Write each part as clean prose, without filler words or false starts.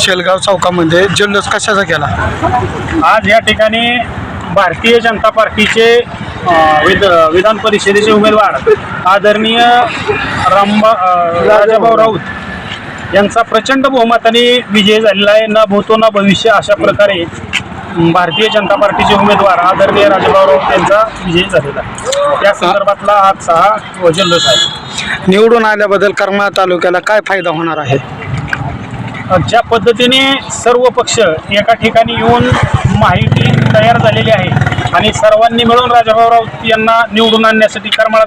शेलगाव चौकामध्ये जल्लोष कशाचा केला? आज या ठिकाणी भारतीय जनता पार्टीचे विधान परिषदेचे उमेदवार आदरणीय राजाभाऊ राऊत यांचा प्रचंड बहुमताने विजय झालेला आहे। न भूतो न भविष्य अशा प्रकारे भारतीय जनता पार्टीचे उमेदवार आदरणीय राजाभाऊ राऊत यांचा विजय झालेला आहे। त्या संदर्भातला आजचा जल्लोष आहे। निवडून आल्याबद्दल करमाळा तालुक्याला काय फायदा होणार आहे? ज्या पद्धतीने सर्व पक्ष एका ठिकाणी येऊन माहिती तयार झालेली आहे आणि सर्वांनी मिळून राजाभाऊ राऊत यांना निवडून आणण्यासाठी करमाळा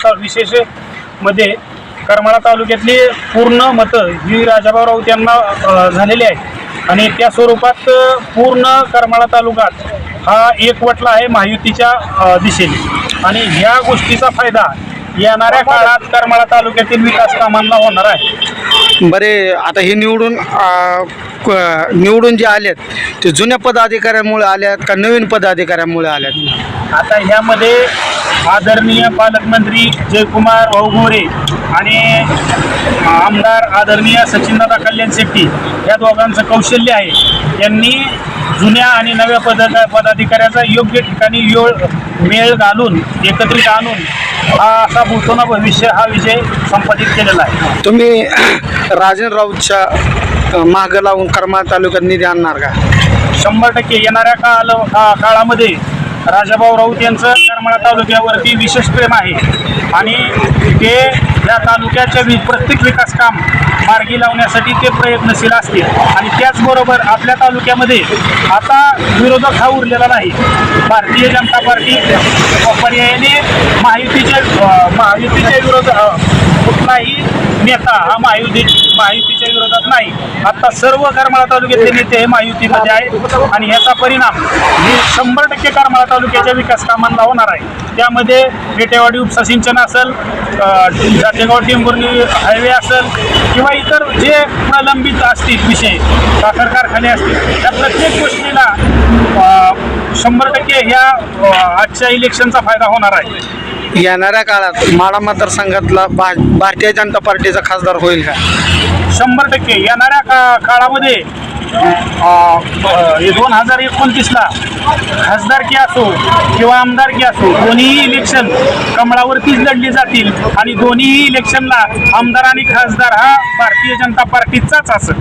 तालुक्यातली पूर्ण मतं ही राजाभाऊ राऊत यांना झालेली आहेत आणि त्या स्वरूपात पूर्ण करमाळा तालुक्यात हा एकवटला आहे महायुतीच्या दिशेने आणि ह्या गोष्टीचा फायदा येणाऱ्या काळात करमाळा तालुक्यातील विकास कामांना होणार आहे। बरे, आता हे निवडून जे आलेत ते जुन्या पदाधिकाऱ्यांमुळे आल्यात का नवीन पदाधिकाऱ्यांमुळे आल्यात? आता ह्यामध्ये आदरणीय पालकमंत्री जयकुमार भाऊ गोरे आणि आमदार आदरणीय सचिनदादा कल्याण शेट्टी या दोघांचं कौशल्य आहे। यांनी जुन्या आणि नव्या पदाधिकाऱ्याचा योग्य ठिकाणी मेळ घालून एकत्रित आणून हा असा भूतोना भविष्य हा विजय संपादित केलेला आहे। तुम्ही राजन राऊतच्या मागं लावून करमाळा तालुक्यात निधी आणणार का? 100% येणाऱ्या काळामध्ये राजाभाऊ राऊत यांचं करमाळा तालुक्यावरती विशेष प्रेम आहे आणि ते या तालुक्याच्या प्रत्येक विकास काम मार्गी लावण्यासाठी ते प्रयत्नशील असतील आणि त्याचबरोबर आपल्या तालुक्यामध्ये आता विरोधक हा उरलेला नाही। भारतीय जनता पार्टी पर्यायाने महायुतीच्या विरोधात कुठलाही नेता हा महायुतीच्या विरोधात नाही। आता सर्व करमाळा तालुक्यातले नेते हे महायुतीमध्ये आहेत आणि ह्याचा परिणाम हे 100% करमाळा तालुक्याच्या विकास कामांना होणार आहे। त्यामध्ये पेटेवाडी उपसा सिंचन असेल, जातेगाव टेंभुर्णी हायवे असेल किंवा इतर जे प्रलंबित असतील विषय, साखर कारखाने असतील, त्या प्रत्येक गोष्टीला 100% ह्या आजच्या इलेक्शनचा फायदा होणार आहे। येणाऱ्या काळात माढा मतदारसंघातला भारतीय जनता पार्टीचा खासदार होईल का? 100% येणाऱ्या काळामध्ये 2029ला खासदारकी असो किंवा आमदारकी असो दोन्ही इलेक्शन कमळावरतीच लढली जातील आणि दोन्ही इलेक्शनला आमदार आणि खासदार हा भारतीय जनता पार्टीचाच असेल।